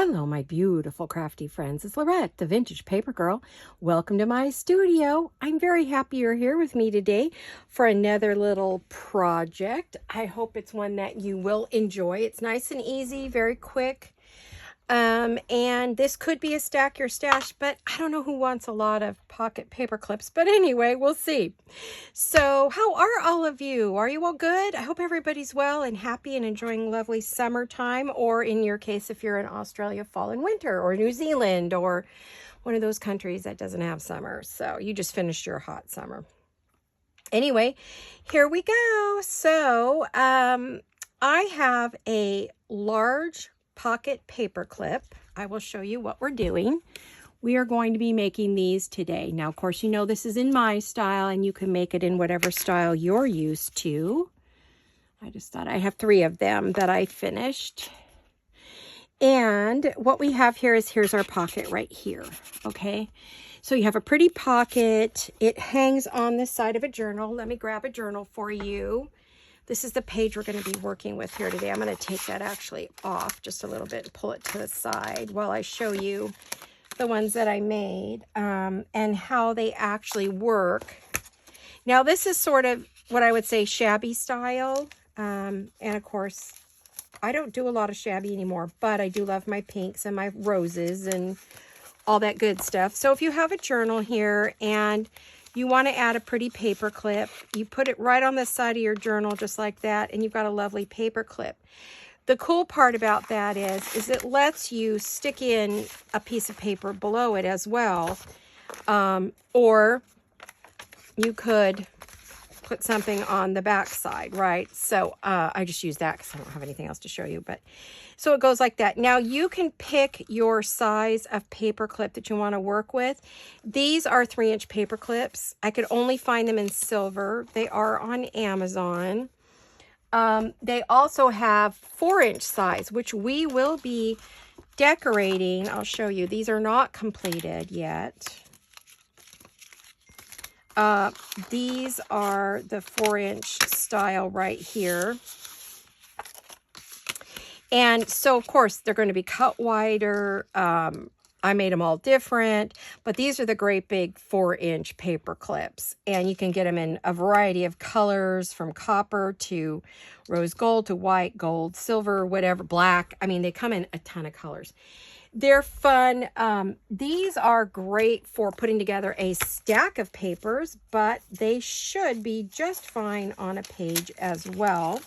Hello, my beautiful crafty friends. It's Laurette, the Vintage Paper Girl. Welcome to my studio. I'm very happy you're here with me today for another little project. I hope it's one that you will enjoy. It's nice and easy, very quick. And this could be a stack your stash, but I don't know who wants a lot of pocket paper clips. But anyway, we'll see. So how are all of you? Are you all good? I hope everybody's well and happy and enjoying lovely summertime, or in your case, if you're in Australia, fall and winter, or New Zealand, or one of those countries that doesn't have summer. So you just finished your hot summer. Anyway, here we go. So I have a large pocket paper clip. I will show you what we're doing. We are going to be making these today. Now, of course, you know this is in my style, and you can make it in whatever style you're used to. I just thought I have 3 of them that I finished. And what we have here is, here's our pocket right here, okay? So you have a pretty pocket. It hangs on the side of a journal. Let me grab a journal for you. This is the page we're going to be working with here today. I'm going to take that actually off just a little bit and pull it to the side while I show you the ones that I made and how they actually work. Now, this is sort of what I would say shabby style. And of course, I don't do a lot of shabby anymore, but I do love my pinks and my roses and all that good stuff. So if you have a journal here and you want to add a pretty paper clip, you put it right on the side of your journal just like that, and you've got a lovely paper clip. The cool part about that is it lets you stick in a piece of paper below it as well, or you could put something on the back side, right? So I just use that because I don't have anything else to show you. But so it goes like that. Now you can pick your size of paper clip that you want to work with. These are 3-inch paper clips. I could only find them in silver. They are on Amazon. They also have 4-inch size, which we will be decorating. I'll show you. These are not completed yet. These are the 4-inch style right here. And so, of course, they're going to be cut wider. I made them all different, but these are the great big 4-inch paper clips. And you can get them in a variety of colors, from copper to rose gold to white, gold, silver, whatever, black. I mean, they come in a ton of colors. They're fun. These are great for putting together a stack of papers, but they should be just fine on a page as well.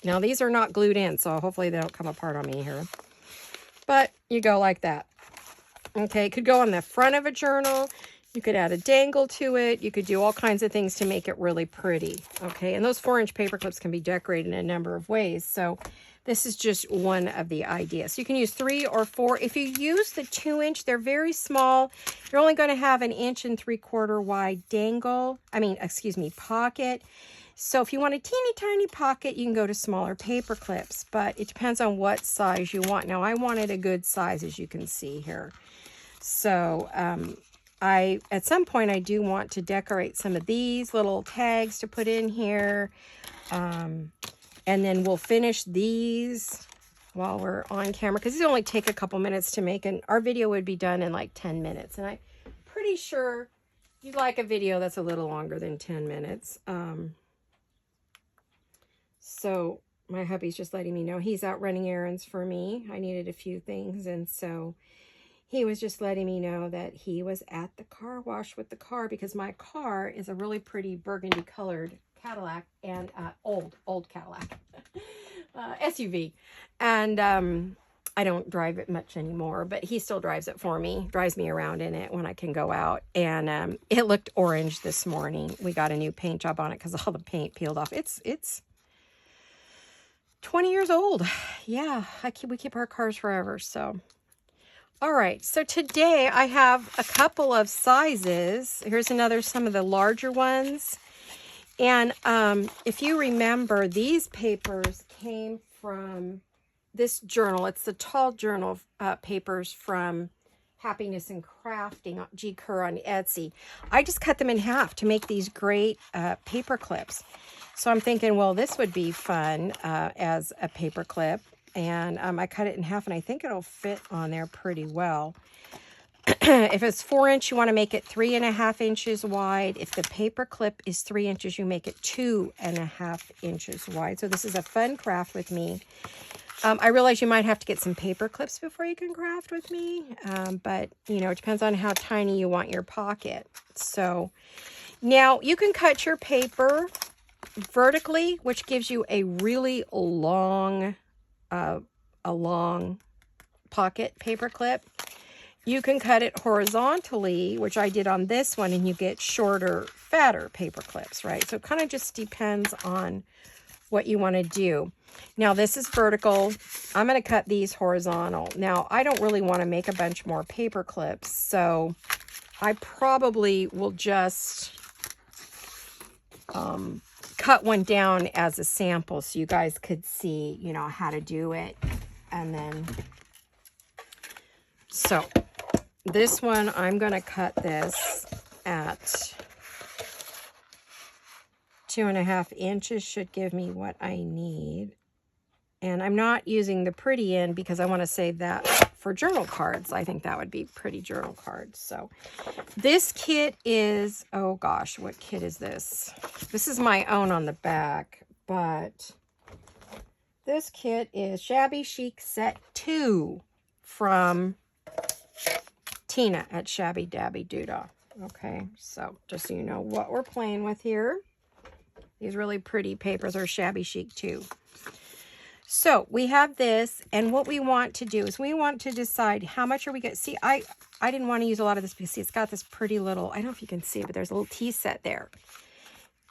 Now, these are not glued in, so hopefully they don't come apart on me here. But you go like that. Okay, it could go on the front of a journal. You could add a dangle to it. You could do all kinds of things to make it really pretty. Okay, and those 4-inch paper clips can be decorated in a number of ways. So this is just one of the ideas. So you can use 3 or 4. If you use the 2-inch, they're very small. You're only going to have an 1 3/4 wide pocket. So if you want a teeny tiny pocket, you can go to smaller paper clips, but it depends on what size you want. Now, I wanted a good size, as you can see here. So at some point, I do want to decorate some of these little tags to put in here. And then we'll finish these while we're on camera, because these only take a couple minutes to make, and our video would be done in like 10 minutes. And I'm pretty sure you'd like a video that's a little longer than 10 minutes. So my hubby's just letting me know he's out running errands for me. I needed a few things, and so he was just letting me know that he was at the car wash with the car, because my car is a really pretty burgundy colored Cadillac, and old Cadillac SUV, and I don't drive it much anymore, but he still drives it for me, drives me around in it when I can go out. And it looked orange this morning. We got a new paint job on it because all the paint peeled off. It's 20 years old. Yeah, we keep our cars forever. So, all right. So today I have a couple of sizes. Here's some of the larger ones. And if you remember, these papers came from this journal. It's the tall journal papers from Happiness and Crafting, G. Kerr on Etsy. I just cut them in half to make these great paper clips. So I'm thinking, well, this would be fun as a paper clip. And I cut it in half, and I think it'll fit on there pretty well. If it's 4 inch, you want to make it 3.5 inches wide. If the paper clip is 3 inches, you make it 2.5 inches wide. So this is a fun craft with me. I realize you might have to get some paper clips before you can craft with me. But, you know, it depends on how tiny you want your pocket. So now you can cut your paper vertically, which gives you a really long, pocket paper clip. You can cut it horizontally, which I did on this one, and you get shorter, fatter paper clips, right? So it kind of just depends on what you want to do. Now, this is vertical. I'm going to cut these horizontal. Now, I don't really want to make a bunch more paper clips, so I probably will just cut one down as a sample so you guys could see, you know, how to do it. And then, so this one, I'm going to cut this at 2.5 inches, should give me what I need. And I'm not using the pretty end because I want to save that for journal cards. I think that would be pretty journal cards. So this kit is, oh gosh, what kit is this? This is my own on the back, but this kit is Shabby Chic Set 2 from Tina at Shabby Dabby Doodah. Okay, so just so you know what we're playing with here. These really pretty papers are Shabby Chic 2. So we have this, and what we want to do is we want to decide how much are we going to see. I didn't want to use a lot of this because see, it's got this pretty little, I don't know if you can see it, but there's a little tea set there.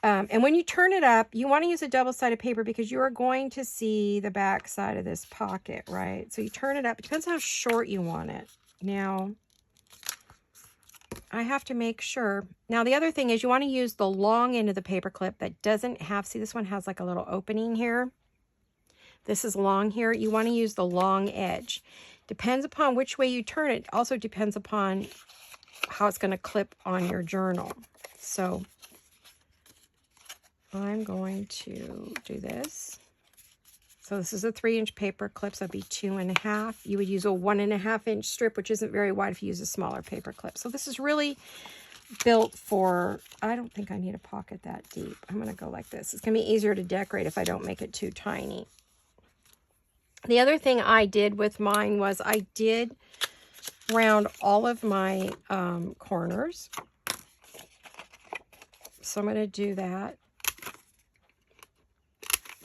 And when you turn it up, you want to use a double-sided paper because you are going to see the back side of this pocket, right? So you turn it up. It depends on how short you want it. Now, I have to make sure. Now, the other thing is you want to use the long end of the paper clip that doesn't have, see, this one has like a little opening here. This is long here. You want to use the long edge. Depends upon which way you turn it. Also depends upon how it's going to clip on your journal. So I'm going to do this. So this is a 3-inch paper clip, so it'd be 2.5. You would use a 1.5-inch strip, which isn't very wide if you use a smaller paper clip. So this is really built for, I don't think I need a pocket that deep. I'm going to go like this. It's going to be easier to decorate if I don't make it too tiny. The other thing I did with mine was I did round all of my corners. So I'm going to do that.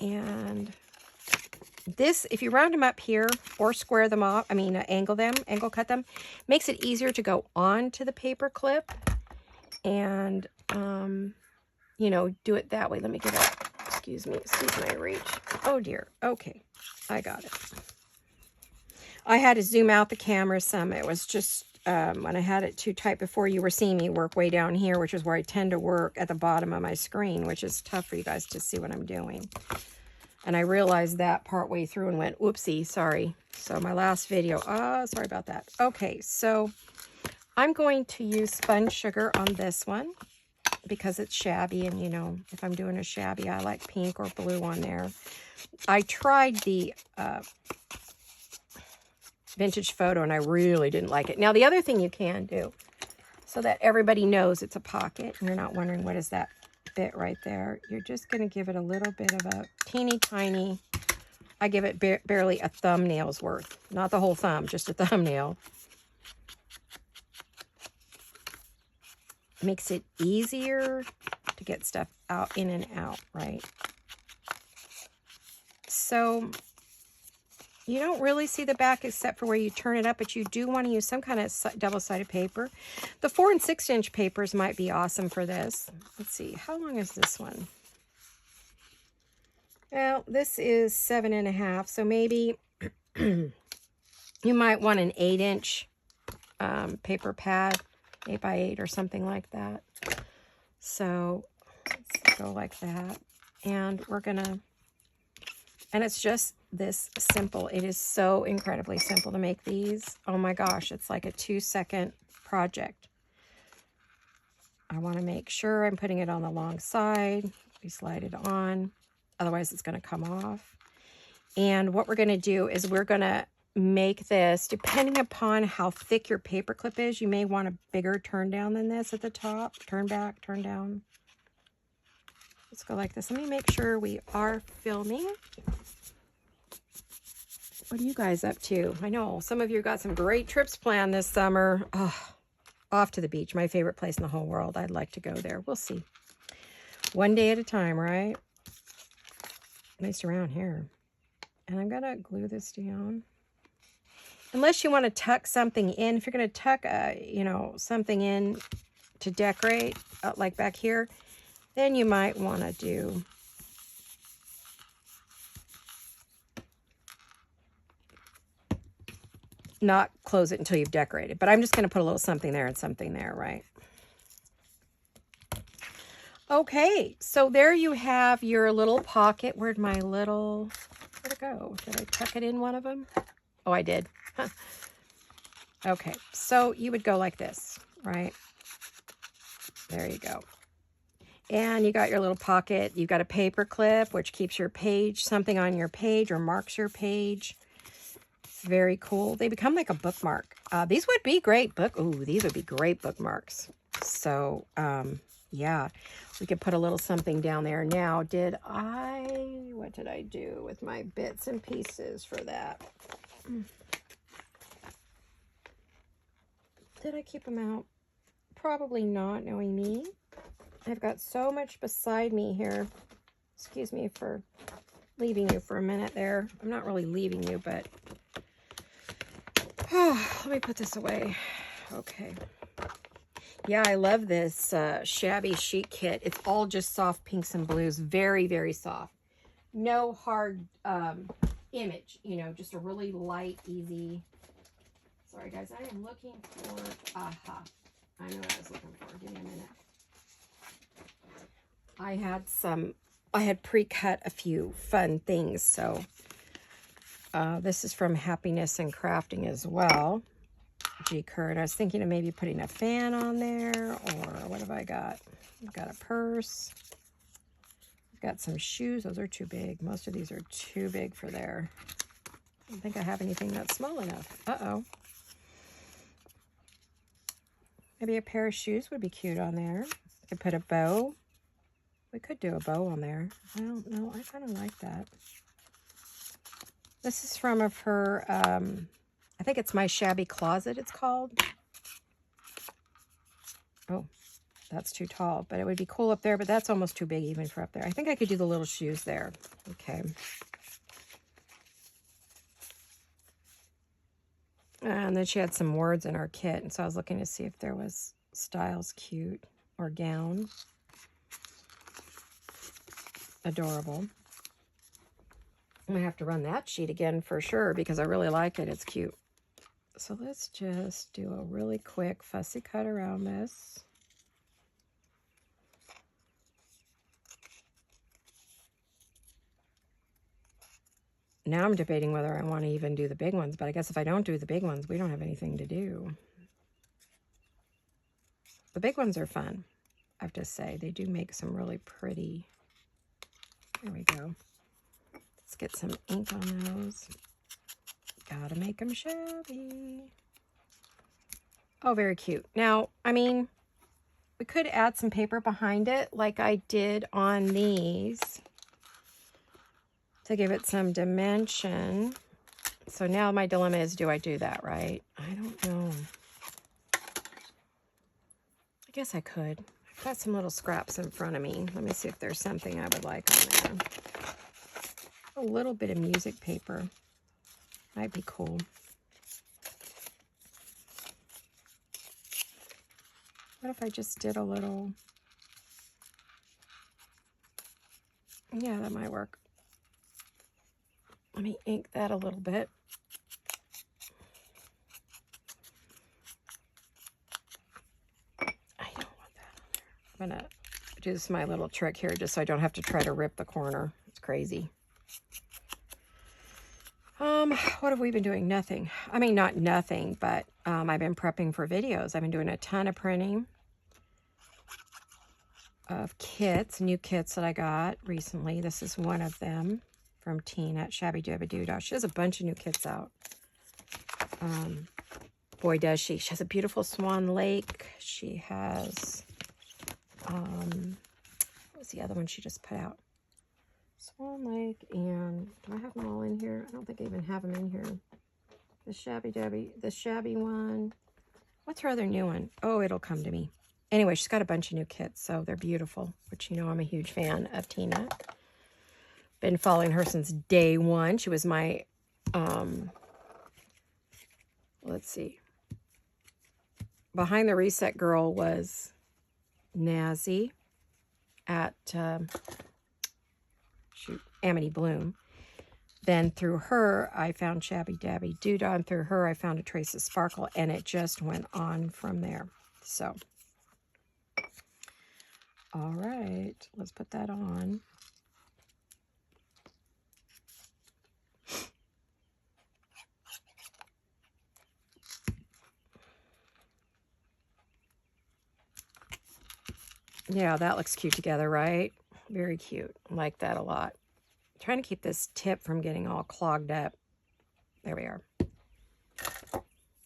And this, if you round them up here or square them off, I mean, angle cut them, makes it easier to go onto the paper clip and, you know, do it that way. Let me get up. Excuse my reach. Oh dear. Okay. I got it. I had to zoom out the camera some. It was just when I had it too tight before, you were seeing me work way down here, which is where I tend to work at the bottom of my screen, which is tough for you guys to see what I'm doing. And I realized that partway through and went, whoopsie, sorry. So my last video, sorry about that. Okay, so I'm going to use sponge sugar on this one because it's shabby. And, you know, if I'm doing a shabby, I like pink or blue on there. I tried the vintage photo and I really didn't like it. Now, the other thing you can do so that everybody knows it's a pocket and you're not wondering what is that bit right there, you're just going to give it a little bit of a teeny tiny, I give it barely a thumbnail's worth. Not the whole thumb, just a thumbnail. Makes it easier to get stuff out, in and out, right? So you don't really see the back except for where you turn it up, but you do want to use some kind of double-sided paper. The 4- and 6-inch papers might be awesome for this. Let's see, how long is this one? Well, this is 7.5, so maybe you might want an 8-inch paper pad, 8x8 or something like that. So let's go like that, and we're gonna, and it's just this simple. It is so incredibly simple to make these. Oh my gosh, it's like a 2-second project. I want to make sure I'm putting it on the long side. We slide it on, otherwise it's going to come off. And what we're going to do is we're going to make this, depending upon how thick your paper clip is, you may want a bigger turn down than this at the top. Turn back, turn down. Let's go like this. Let me make sure we are filming. What are you guys up to? I know some of you got some great trips planned this summer. Oh, off to the beach, my favorite place in the whole world. I'd like to go there. We'll see. One day at a time, right? At least around here. And I'm going to glue this down. Unless you want to tuck something in. If you're going to tuck, you know, something in to decorate, like back here, then you might want to do not close it until you've decorated. But I'm just going to put a little something there and something there, right? Okay, so there you have your little pocket. Where'd my little, where'd it go? Did I tuck it in one of them? Oh, I did. Huh. Okay, so you would go like this, right? There you go. And you got your little pocket. You've got a paper clip, which keeps your page, something on your page or marks your page. Very cool. They become like a bookmark. These would be great these would be great bookmarks. So, yeah, we could put a little something down there. Now, what did I do with my bits and pieces for that? Did I keep them out? Probably not, knowing me. I've got so much beside me here. Excuse me for leaving you for a minute there. I'm not really leaving you, but let me put this away. Okay. Yeah, I love this shabby chic kit. It's all just soft pinks and blues. Very, very soft. No hard image, you know, just a really light, easy. Sorry, guys. I am looking for, aha. I know what I was looking for. Give me a minute. I had pre-cut a few fun things, so this is from Happiness and Crafting as well. G. Kurt. I was thinking of maybe putting a fan on there, or what have I got? I've got a purse. I've got some shoes. Those are too big. Most of these are too big for there. I don't think I have anything that's small enough. Uh-oh. Maybe a pair of shoes would be cute on there. I could put a bow. We could do a bow on there. I don't know. I kind of like that. This is from her, I think it's My Shabby Closet, it's called. Oh, that's too tall, but it would be cool up there, but that's almost too big even for up there. I think I could do the little shoes there. Okay. And then she had some words in our kit, and so I was looking to see if there was styles cute or gown. Adorable. I'm gonna have to run that sheet again for sure because I really like it. It's cute. So let's just do a really quick fussy cut around this. Now I'm debating whether I want to even do the big ones, but I guess if I don't do the big ones, we don't have anything to do. The big ones are fun, I have to say. They do make some really pretty. There we go. Let's get some ink on those. Gotta make them shabby. Oh, very cute. Now, I mean, we could add some paper behind it like I did on these to give it some dimension. So now my dilemma is, do I do that, right? I don't know. I guess I could. I've got some little scraps in front of me. Let me see if there's something I would like on there. A little bit of music paper might be cool. What if I just did a little? Yeah, that might work. Let me ink that a little bit. I don't want that on there. I'm gonna do this my little trick here just so I don't have to try to rip the corner. It's crazy. What have we been doing? Nothing. I mean, not nothing, but I've been prepping for videos. I've been doing a ton of printing of kits, new kits that I got recently. This is one of them. from Tina at Shabby Dabby Doodah. She has a bunch of new kits out. Boy, does she. She has a beautiful Swan Lake. She has, what was the other one she just put out? Swan Lake, and do I have them all in here? I don't think I even have them in here. The Shabby one. What's her other new one? Oh, it'll come to me. Anyway, she's got a bunch of new kits, so they're beautiful, which you know I'm a huge fan of Tina. Been following her since day one. She was my, let's see. Behind the Reset Girl was Nazi at, Amity Bloom. Then through her, I found Shabby Dabby Doodah, and through her, I found a Trace of Sparkle, and it just went on from there. So, all right, let's put that on. Yeah, that looks cute together, right? Very cute. I like that a lot. Trying to keep this tip from getting all clogged up. There we are.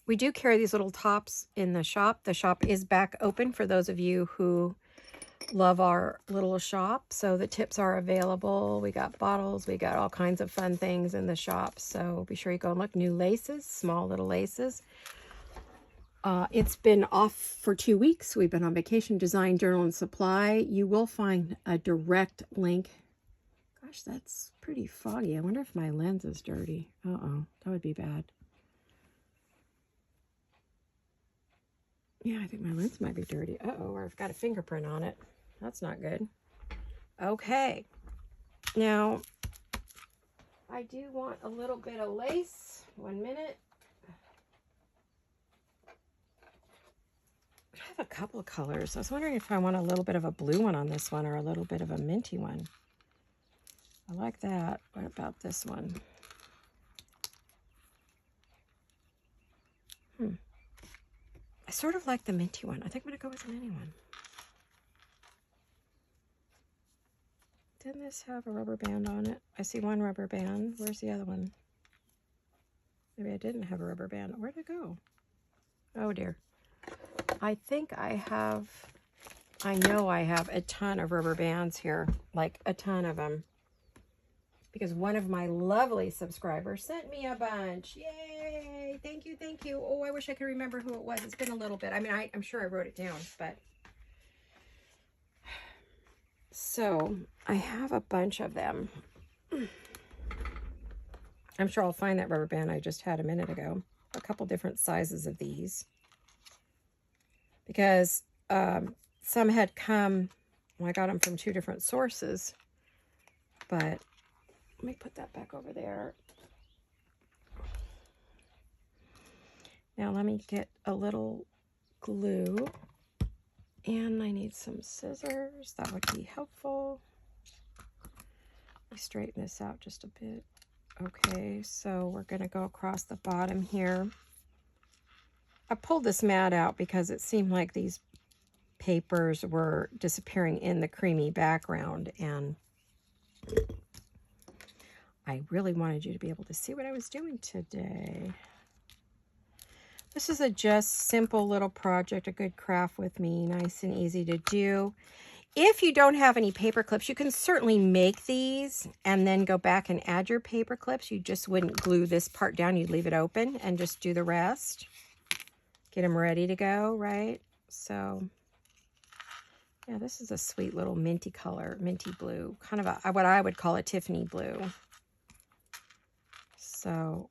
We do carry these little tops in the shop. The shop is back open for those of you who love our little shop. So the tips are available. We got bottles. We got all kinds of fun things in the shop. So be sure you go and look. New laces, small little laces. It's been off for 2 weeks. We've been on vacation. Design, Journal, and Supply. You will find a direct link. Gosh, that's pretty foggy. I wonder if my lens is dirty. Uh-oh, that would be bad. Yeah, I think my lens might be dirty. Uh-oh, or I've got a fingerprint on it. That's not good. Okay. Now, I do want a little bit of lace. 1 minute. I have a couple of colors. I was wondering if I want a little bit of a blue one on this one or a little bit of a minty one. I like that. What about this one? I sort of like the minty one. I think I'm going to go with the minty one. Didn't this have a rubber band on it? I see one rubber band. Where's the other one? Maybe I didn't have a rubber band. Where'd it go? Oh dear. I think I know I have a ton of rubber bands here. Like a ton of them. Because one of my lovely subscribers sent me a bunch. Yay! Thank you, thank you. Oh, I wish I could remember who it was. It's been a little bit. I mean, I'm sure I wrote it down, but... So, I have a bunch of them. I'm sure I'll find that rubber band I just had a minute ago. A couple different sizes of these. Because some had come... Well, I got them from 2 different sources. But... Let me put that back over there. Now let me get a little glue. And I need some scissors. That would be helpful. Let me straighten this out just a bit. Okay, so we're going to go across the bottom here. I pulled this mat out because it seemed like these papers were disappearing in the creamy background, and I really wanted you to be able to see what I was doing today. This is a just simple little project, a good craft with me, nice and easy to do. If you don't have any paper clips, you can certainly make these and then go back and add your paper clips. You just wouldn't glue this part down. You'd leave it open and just do the rest. Get them ready to go, right? So, yeah, this is a sweet little minty color, minty blue, kind of a, what I would call a Tiffany blue. So,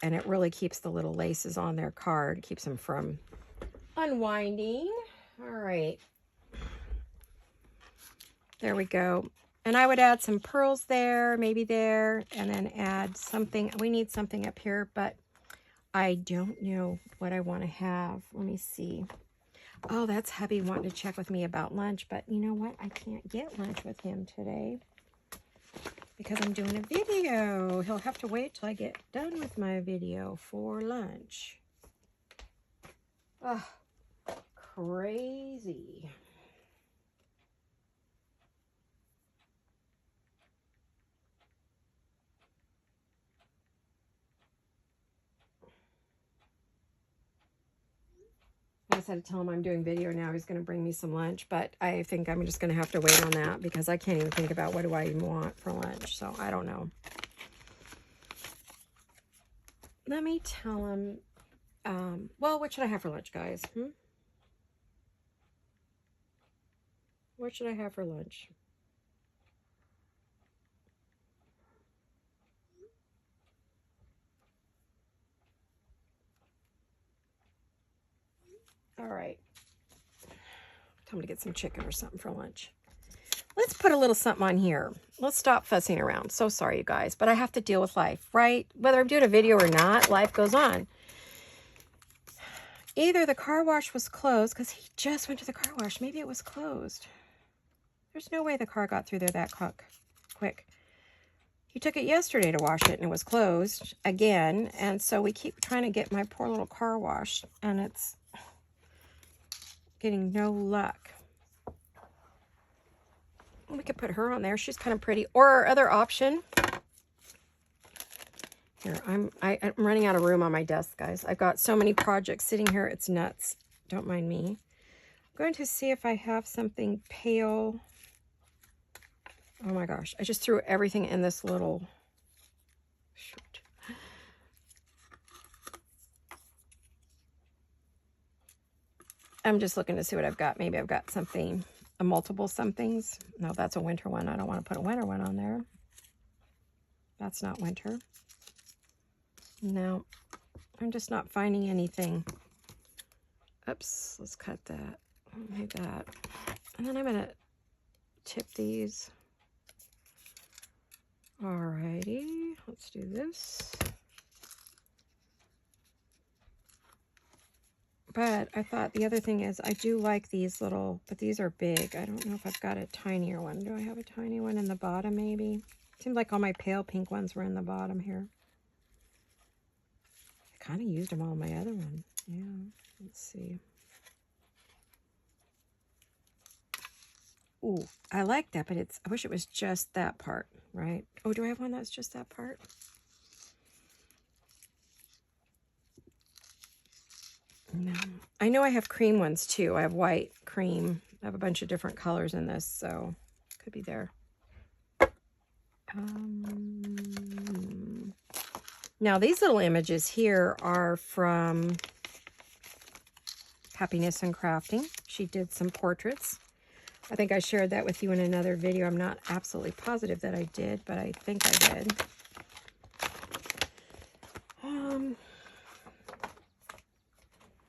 and it really keeps the little laces on their card, keeps them from unwinding. All right. There we go. And I would add some pearls there, maybe there, and then add something. We need something up here, but I don't know what I want to have. Let me see. Oh, that's hubby wanting to check with me about lunch, but you know what? I can't get lunch with him today because I'm doing a video. He'll have to wait till I get done with my video for lunch. Oh, crazy. I just had to tell him I'm doing video now. He's going to bring me some lunch, but I think I'm just going to have to wait on that because I can't even think about what do I even want for lunch. So I don't know. Let me tell him, well, what should I have for lunch, guys? What should I have for lunch? All right. Time to get some chicken or something for lunch. Let's put a little something on here. Let's stop fussing around. So sorry, you guys, but I have to deal with life, right? Whether I'm doing a video or not, life goes on. Either the car wash was closed, because he just went to the car wash. Maybe it was closed. There's no way the car got through there that quick. He took it yesterday to wash it, and it was closed again. And so we keep trying to get my poor little car washed, and it's getting no luck. We could put her on there. She's kind of pretty. Or our other option. Here, I'm running out of room on my desk, guys. I've got so many projects sitting here. It's nuts. Don't mind me. I'm going to see if I have something pale. Oh my gosh. I just threw everything in this little... Shoot. I'm just looking to see what I've got. Maybe I've got something, a multiple somethings. No, that's a winter one. I don't want to put a winter one on there. That's not winter. No, I'm just not finding anything. Oops, let's cut that. Like that. And then I'm going to tip these. Alrighty, let's do this. But I thought the other thing is I do like these little, but these are big. I don't know if I've got a tinier one. Do I have a tiny one in the bottom maybe? Seems like all my pale pink ones were in the bottom here. I kind of used them all in my other one. Yeah, let's see. Ooh, I like that, but I wish it was just that part, right? Oh, do I have one that's just that part? No. I know I have cream ones too. I have white, cream. I have a bunch of different colors in this, so could be there. Now, these little images here are from Happiness and Crafting. She did some portraits. I think I shared that with you in another video. I'm not absolutely positive that I did, but I think I did.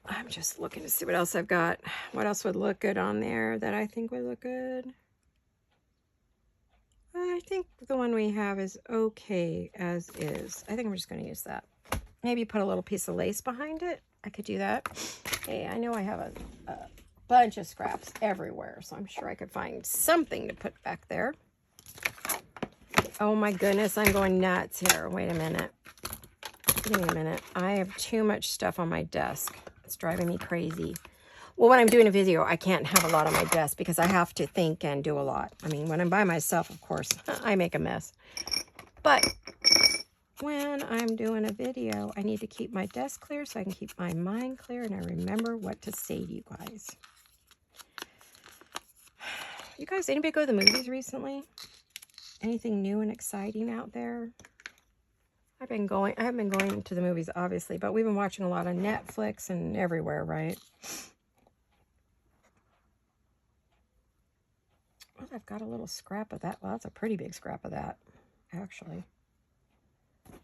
I'm just looking to see what else I've got. What else would look good on there that I think would look good? I think the one we have is okay as is. I think we're just going to use that. Maybe put a little piece of lace behind it. I could do that. Hey, I know I have a bunch of scraps everywhere, so I'm sure I could find something to put back there. Oh my goodness, I'm going nuts here. Wait a minute. Give me a minute. I have too much stuff on my desk. It's driving me crazy. Well, when I'm doing a video, I can't have a lot on my desk because I have to think and do a lot. I mean, when I'm by myself, of course, I make a mess. But when I'm doing a video, I need to keep my desk clear so I can keep my mind clear and I remember what to say to you guys. You guys, anybody go to the movies recently? Anything new and exciting out there? I haven't been going to the movies, obviously, but we've been watching a lot on Netflix and everywhere, right? Well, I've got a little scrap of that. Well, that's a pretty big scrap of that, actually.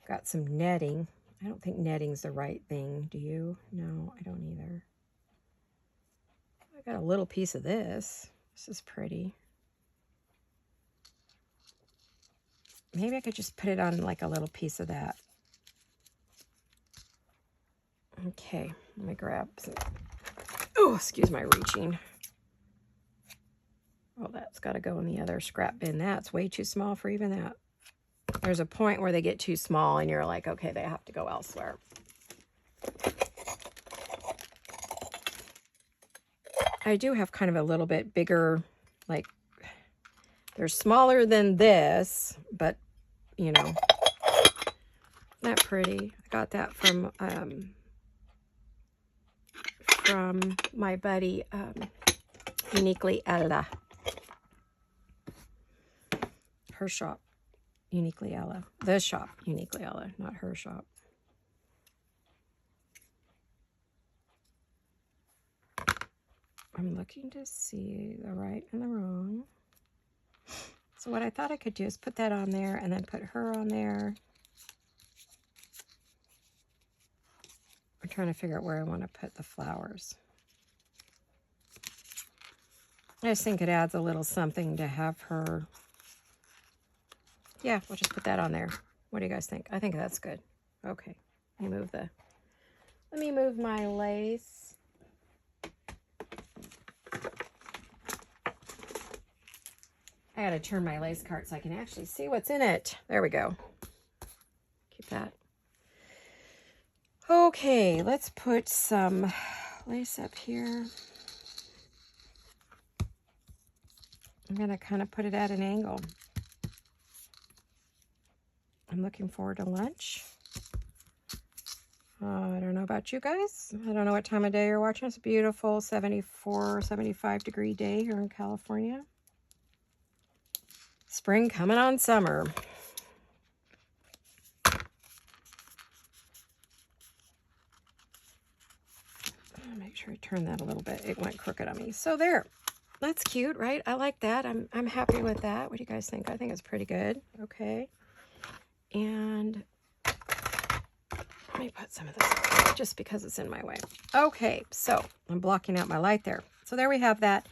Got some netting. I don't think netting's the right thing. Do you? No, I don't either. I got a little piece of this. This is pretty. Maybe I could just put it on like a little piece of that. Okay, let me grab some. Oh, excuse my reaching. Oh, that's got to go in the other scrap bin. That's way too small for even that. There's a point where they get too small and you're like, okay, they have to go elsewhere. I do have kind of a little bit bigger, like, they're smaller than this, but, you know, not pretty. I got that from from my buddy, Uniquely Ella. Her shop, Uniquely Ella. The shop, Uniquely Ella, not her shop. I'm looking to see the right and the wrong. So what I thought I could do is put that on there and then put her on there. I'm trying to figure out where I want to put the flowers. I just think it adds a little something to have her. Yeah, we'll just put that on there. What do you guys think? I think that's good. Okay, let me move my lace. I gotta turn my lace cart so I can actually see what's in it. There we go. Keep that. Okay, let's put some lace up here. I'm gonna kind of put it at an angle. I'm looking forward to lunch. I don't know about you guys. I don't know what time of day you're watching. It's a beautiful 74, 75 degree day here in California. Spring coming on summer. I'll make sure I turn that a little bit. It went crooked on me. So there. That's cute, right? I like that. I'm happy with that. What do you guys think? I think it's pretty good. Okay. And let me put some of this up just because it's in my way. Okay, so I'm blocking out my light there. So there we have that.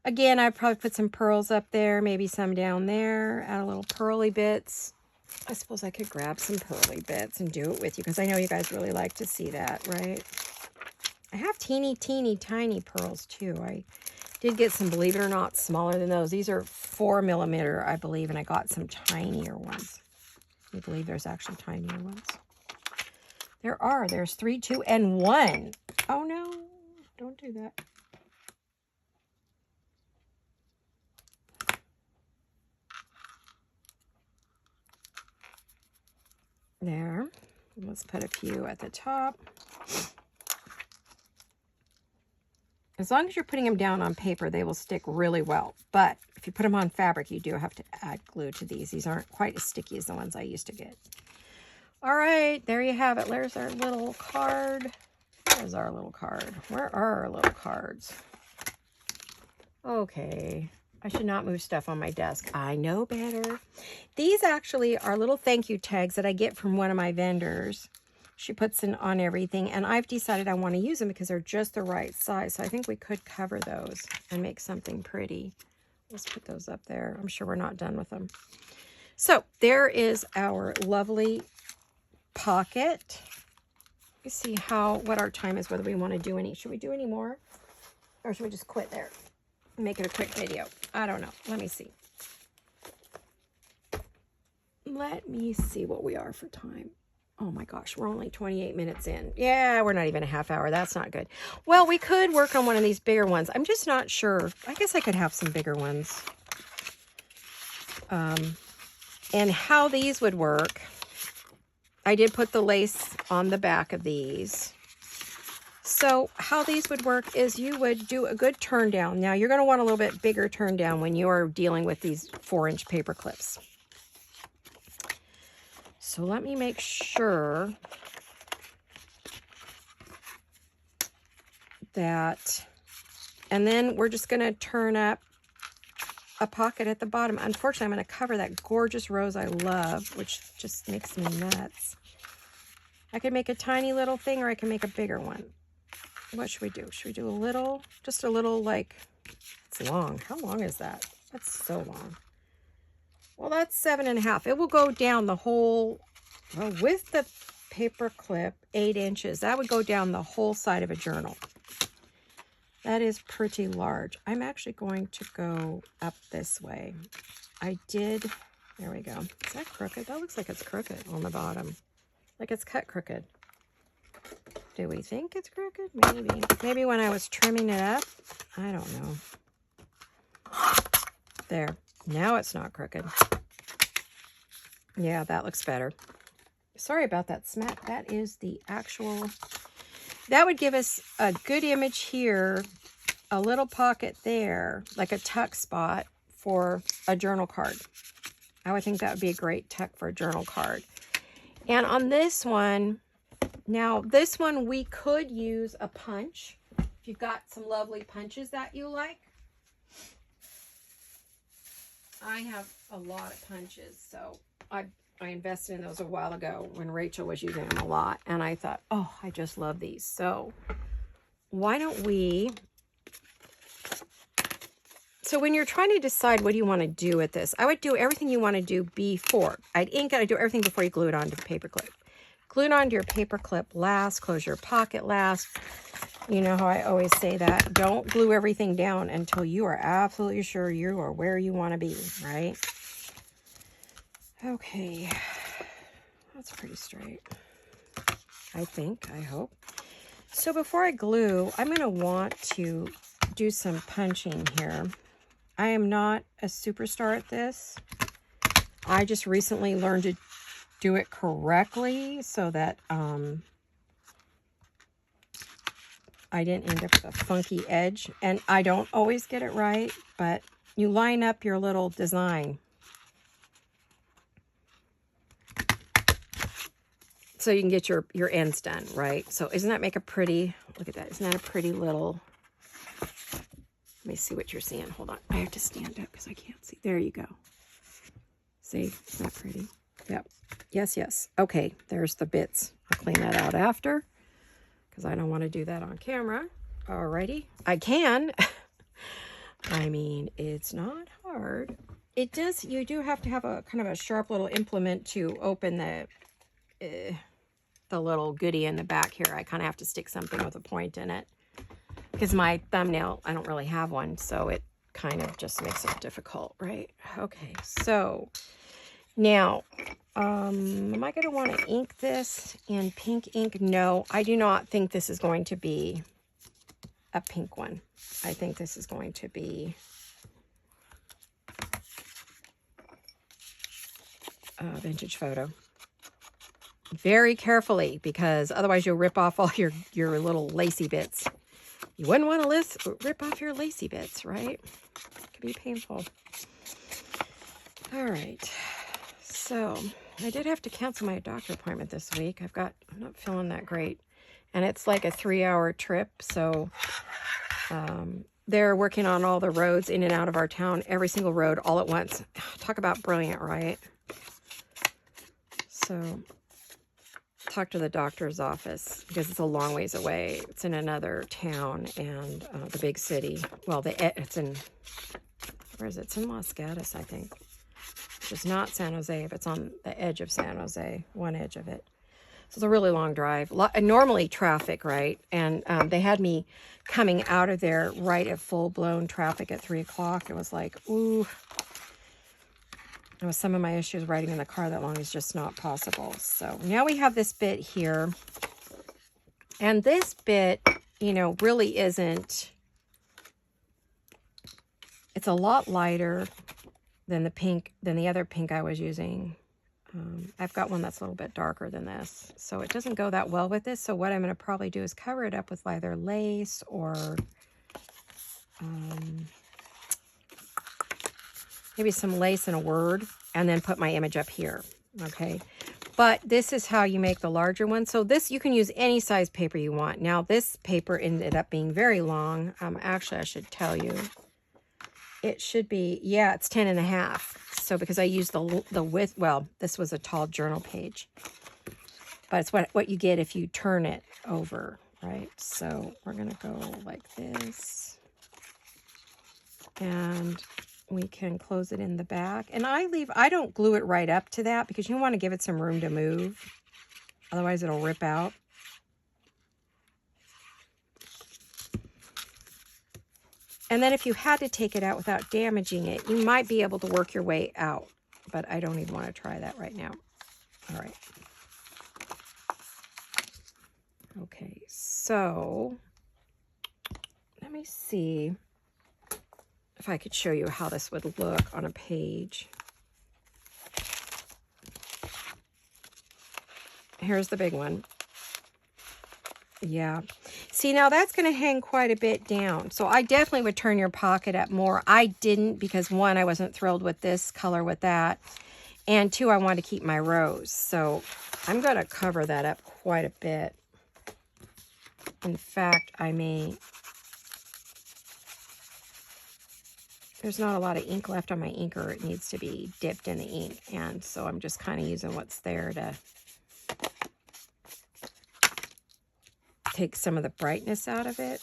Again, I'd probably put some pearls up there, maybe some down there, add a little pearly bits. I suppose I could grab some pearly bits and do it with you because I know you guys really like to see that, right? I have teeny, tiny pearls too. I did get some, believe it or not, smaller than those. These are 4mm, I believe, and I got some tinier ones. I believe there's actually tinier ones. There's 3, 2, and 1. Oh no, don't do that. There. Let's put a few at the top. As long as you're putting them down on paper, they will stick really well. But if you put them on fabric, you do have to add glue to these. These aren't quite as sticky as the ones I used to get. All right, there you have it. There's our little card. There's our little card. Where are our little cards? Okay, I should not move stuff on my desk. I know better. These actually are little thank you tags that I get from one of my vendors. She puts in on everything, and I've decided I want to use them because they're just the right size. So I think we could cover those and make something pretty. Let's put those up there. I'm sure we're not done with them. So there is our lovely pocket. Let's see what our time is, whether we want to do any. Should we do any more? Or should we just quit there? Make it a quick video. I don't know. Let me see. Let me see what we are for time. Oh my gosh, we're only 28 minutes in. Yeah, we're not even a half hour. That's not good. Well, we could work on one of these bigger ones. I'm just not sure. I guess I could have some bigger ones. And how these would work, I did put the lace on the back of these. So how these would work is you would do a good turn down. Now you're going to want a little bit bigger turn down when you are dealing with these 4-inch paper clips. So let me make sure that, and then we're just going to turn up a pocket at the bottom. Unfortunately, I'm going to cover that gorgeous rose I love, which just makes me nuts. I could make a tiny little thing, or I can make a bigger one. What should we do? Should we do a little, just a little, like, it's long. How long is that? That's so long. Well, that's 7.5. It will go down the whole, well, with the paper clip, 8 inches. That would go down the whole side of a journal. That is pretty large. I'm actually going to go up this way. There we go. Is that crooked? That looks like it's crooked on the bottom. Like it's cut crooked. Do we think it's crooked? Maybe. Maybe when I was trimming it up. I don't know. There. Now it's not crooked. Yeah, that looks better. Sorry about that smack. That is the actual that would give us a good image here, a little pocket there, like a tuck spot for a journal card. I would think that would be a great tuck for a journal card. And on this one, now this one we could use a punch. If you've got some lovely punches that you like. I have a lot of punches, so I invested in those a while ago when Rachel was using them a lot. And I thought, oh, I just love these. So why don't we... So when you're trying to decide what do you want to do with this, I would do everything you want to do before. I'd ink it. I'd do everything before you glue it onto the paper clip. Glue it onto your paper clip last. Close your pocket last. You know how I always say that. Don't glue everything down until you are absolutely sure you are where you want to be, right? Okay. That's pretty straight. I think. I hope. So before I glue, I'm going to want to do some punching here. I am not a superstar at this. I just recently learned to do it correctly so that I didn't end up with a funky edge. And I don't always get it right, but you line up your little design. So you can get your ends done, right? So isn't that make a pretty, look at that. Isn't that a pretty little... Let me see what you're seeing. Hold on. I have to stand up because I can't see. There you go. See? Isn't that pretty? Yep. Yes, yes. Okay. There's the bits. I'll clean that out after because I don't want to do that on camera. Alrighty. I can. I mean, it's not hard. It does. You do have to have a kind of a sharp little implement to open the little goodie in the back here. I kind of have to stick something with a point in it. Because my thumbnail, I don't really have one, so it kind of just makes it difficult, right? Okay, so now, am I going to want to ink this in pink ink? No, I do not think this is going to be a pink one. I think this is going to be a vintage photo. Very carefully, because otherwise you'll rip off all your little lacy bits. You wouldn't want to rip off your lacy bits, right? It could be painful. All right. So I did have to cancel my doctor appointment this week. I'm not feeling that great. And it's like a 3-hour trip. So they're working on all the roads in and out of our town, every single road all at once. Talk about brilliant, right? So... talk to the doctor's office because it's a long ways away. It's in another town and the big city. Well, it's in, where is it? It's in Los Gatos, I think. It's not San Jose, but it's on the edge of San Jose, one edge of it. So it's a really long drive. Normally traffic, right? And they had me coming out of there right at full-blown traffic at 3 o'clock. It was like, ooh. With some of my issues riding in the car that long is just not possible. So now we have this bit here. And this bit, you know, really isn't... It's a lot lighter than the other pink I was using. I've got one that's a little bit darker than this. So it doesn't go that well with this. So what I'm going to probably do is cover it up with either lace or... maybe some lace and a word, and then put my image up here, okay? But this is how you make the larger one. So this, you can use any size paper you want. Now, this paper ended up being very long. Actually, I should tell you. It should be, yeah, it's 10.5. So because I used the width, well, this was a tall journal page. But it's what you get if you turn it over, right? So we're going to go like this. And... we can close it in the back. And I don't glue it right up to that because you want to give it some room to move. Otherwise it'll rip out. And then if you had to take it out without damaging it, you might be able to work your way out. But I don't even want to try that right now. All right. Okay, so let me see if I could show you how this would look on a page. Here's the big one. Yeah. See, now that's going to hang quite a bit down. So I definitely would turn your pocket up more. I didn't because, one, I wasn't thrilled with this color with that. And two, I wanted to keep my rose. So I'm going to cover that up quite a bit. In fact, I may... There's not a lot of ink left on my inker. It needs to be dipped in the ink. And so I'm just kind of using what's there to take some of the brightness out of it.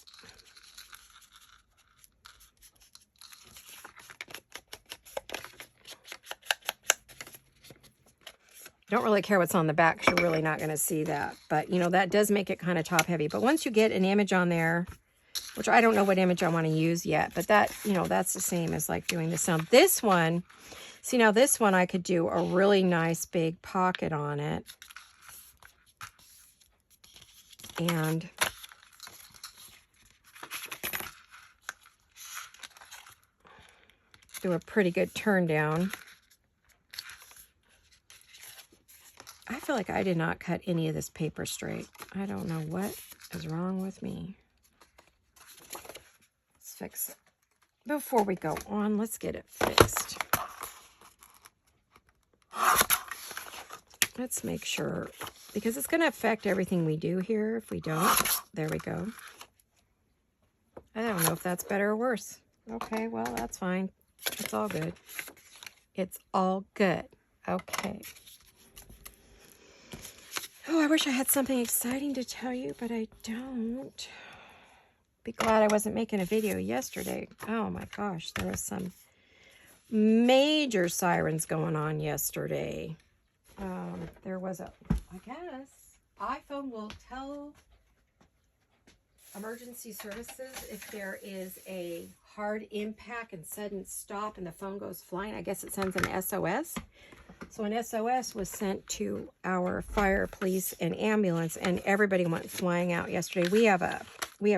Don't really care what's on the back because you're really not going to see that. But, you know, that does make it kind of top heavy. But once you get an image on there, which I don't know what image I want to use yet, but that, you know, that's the same as like doing this. Now this one, see, now this one I could do a really nice big pocket on it. And do a pretty good turn down. I feel like I did not cut any of this paper straight. I don't know what is wrong with me. Let's fix it. Before we go on, let's get it fixed. Let's make sure, because it's going to affect everything we do here if we don't. There we go. I don't know if that's better or worse. Okay, well, that's fine. It's all good. It's all good. Okay. Oh, I wish I had something exciting to tell you, but I don't. Be glad I wasn't making a video yesterday. Oh my gosh, there was some major sirens going on yesterday. There was a, I guess, iPhone will tell emergency services if there is a hard impact and sudden stop and the phone goes flying. I guess it sends an SOS. So an SOS was sent to our fire, police, and ambulance, and everybody went flying out yesterday. We have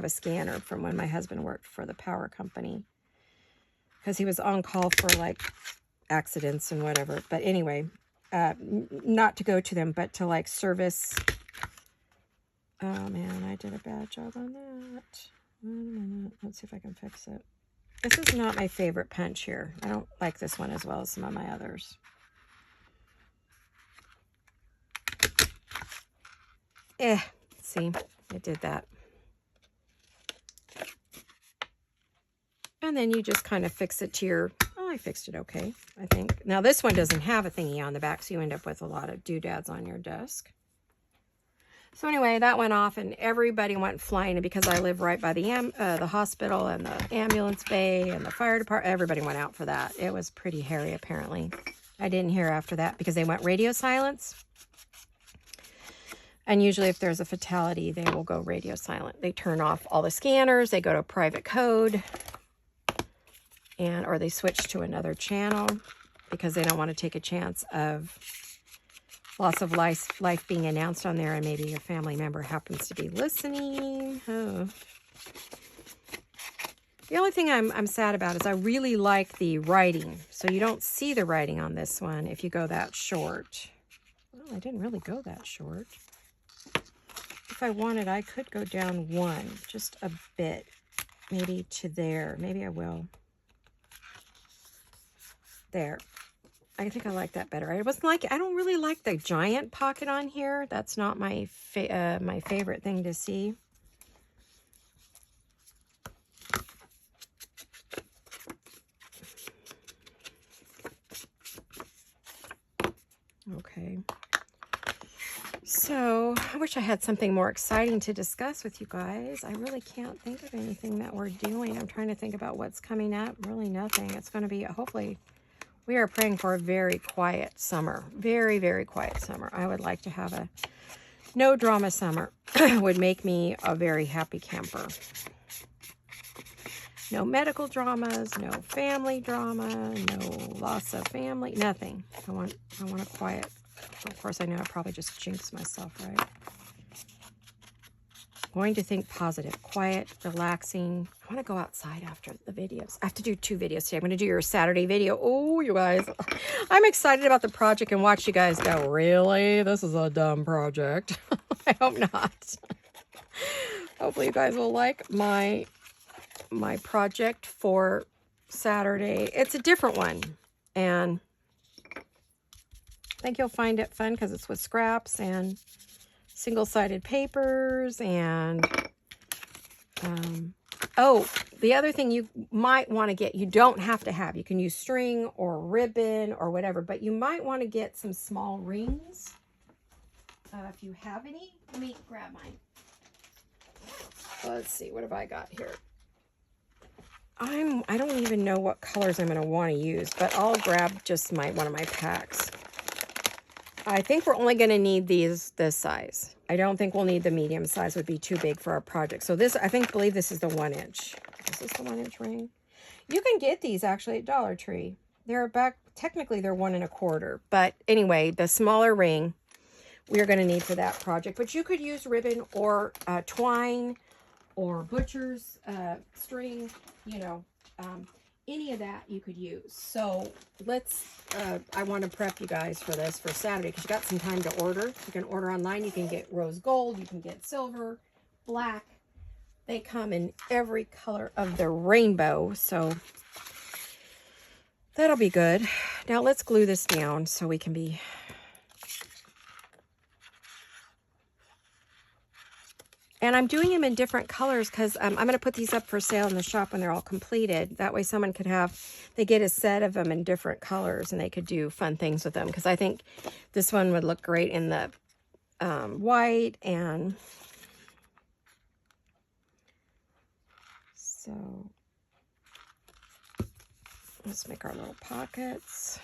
a scanner from when my husband worked for the power company because he was on call for like accidents and whatever. But anyway, not to go to them, but to like service. Oh man, I did a bad job on that. Wait a minute. Let's see if I can fix it. This is not my favorite punch here. I don't like this one as well as some of my others. See, I did that. And then you just kind of fix it to your, oh, I fixed it okay, I think. Now this one doesn't have a thingy on the back, so you end up with a lot of doodads on your desk. So anyway, that went off and everybody went flying, and because I live right by the hospital and the ambulance bay and the fire department, everybody went out for that. It was pretty hairy apparently. I didn't hear after that because they went radio silence. And usually if there's a fatality, they will go radio silent. They turn off all the scanners, they go to private code, or they switch to another channel because they don't want to take a chance of loss of life being announced on there and maybe your family member happens to be listening. Oh. The only thing I'm sad about is I really like the writing. So you don't see the writing on this one if you go that short. Well, I didn't really go that short. If I wanted, I could go down one, just a bit, maybe to there. Maybe I will. There. I think I like that better. I don't really like the giant pocket on here. That's not my my favorite thing to see. Okay. So, I wish I had something more exciting to discuss with you guys. I really can't think of anything that we're doing. I'm trying to think about what's coming up. Really nothing. It's going to be, hopefully, we are praying for a very quiet summer. Very, very quiet summer. I would like to have a no drama summer. Would make me a very happy camper. No medical dramas, no family drama, no loss of family, nothing. I want a quiet. Of course, I know I probably just jinxed myself, right? Going to think positive, quiet, relaxing. I want to go outside after the videos. I have to do 2 videos today. I'm going to do your Saturday video. Oh, you guys, I'm excited about the project and watch you guys go, really? This is a dumb project. I hope not. Hopefully you guys will like my project for Saturday. It's a different one, and I think you'll find it fun because it's with scraps and single-sided papers. And oh, the other thing you might want to get, you don't have to have, you can use string or ribbon or whatever, but you might want to get some small rings if you have any. Let me grab mine. Let's see, what have I got here? I don't even know what colors I'm going to want to use, but I'll grab just one of my packs. I think we're only going to need this size. I don't think we'll need the medium size, would be too big for our project. So this, believe this is the 1 inch. Is this the 1 inch ring? You can get these actually at Dollar Tree. Technically they're 1 1/4. But anyway, the smaller ring we're going to need for that project. But you could use ribbon or twine or butcher's string, you know, any of that you could use. So I want to prep you guys for this for Saturday because you got some time to order. You can order online. You can get rose gold. You can get silver, black. They come in every color of the rainbow. So that'll be good. Now let's glue this down so we can be... And I'm doing them in different colors because I'm going to put these up for sale in the shop when they're all completed. That way someone could they get a set of them in different colors and they could do fun things with them. Because I think this one would look great in the white. And so let's make our little pockets.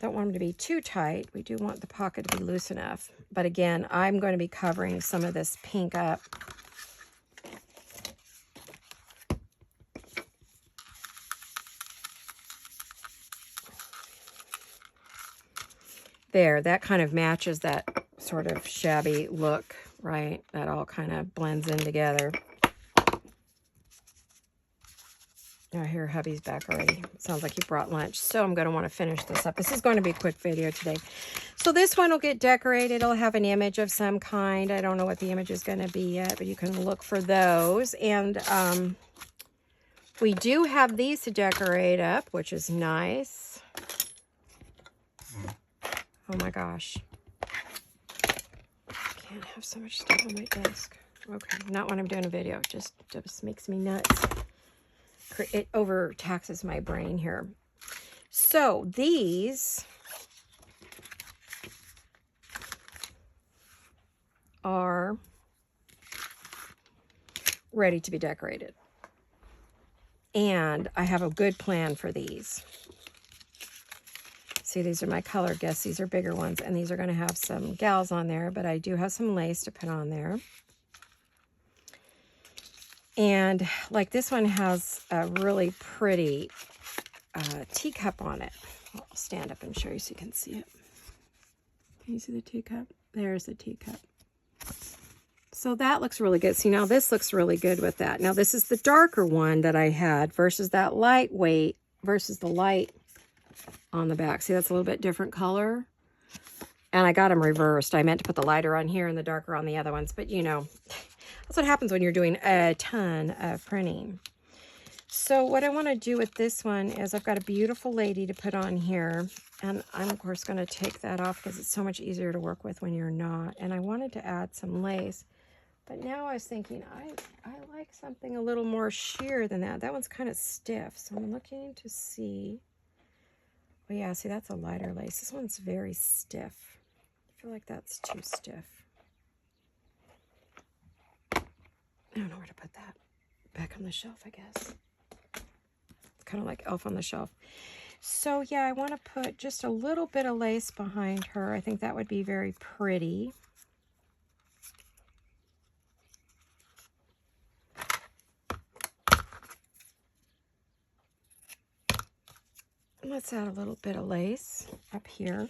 Don't want them to be too tight. We do want the pocket to be loose enough. But again, I'm going to be covering some of this pink up. There, that kind of matches that sort of shabby look, right? That all kind of blends in together. I hear hubby's back already. Sounds like he brought lunch. So I'm going to want to finish this up. This is going to be a quick video today. So this one will get decorated. It'll have an image of some kind. I don't know what the image is going to be yet, but you can look for those. And we do have these to decorate up, which is nice. Oh my gosh. I can't have so much stuff on my desk. Okay, not when I'm doing a video. It just makes me nuts. It overtaxes my brain here. So these are ready to be decorated. And I have a good plan for these. See, these are my color guests. These are bigger ones, and these are going to have some gals on there, but I do have some lace to put on there. And like this one has a really pretty teacup on it. I'll stand up and show you so you can see it. Can you see the teacup? There's the teacup. So that looks really good. See, now this looks really good with that. Now this is the darker one that I had versus that lightweight versus the light on the back. See, that's a little bit different color. And I got them reversed. I meant to put the lighter on here and the darker on the other ones, but you know, that's what happens when you're doing a ton of printing. So what I want to do with this one is I've got a beautiful lady to put on here. And I'm, of course, going to take that off because it's so much easier to work with when you're not. And I wanted to add some lace. But now I was thinking, I like something a little more sheer than that. That one's kind of stiff. So I'm looking to see. Oh, yeah, see, that's a lighter lace. This one's very stiff. I feel like that's too stiff. I don't know where to put that. Back on the shelf, I guess. It's kind of like Elf on the Shelf. So, yeah, I want to put just a little bit of lace behind her. I think that would be very pretty. Let's add a little bit of lace up here.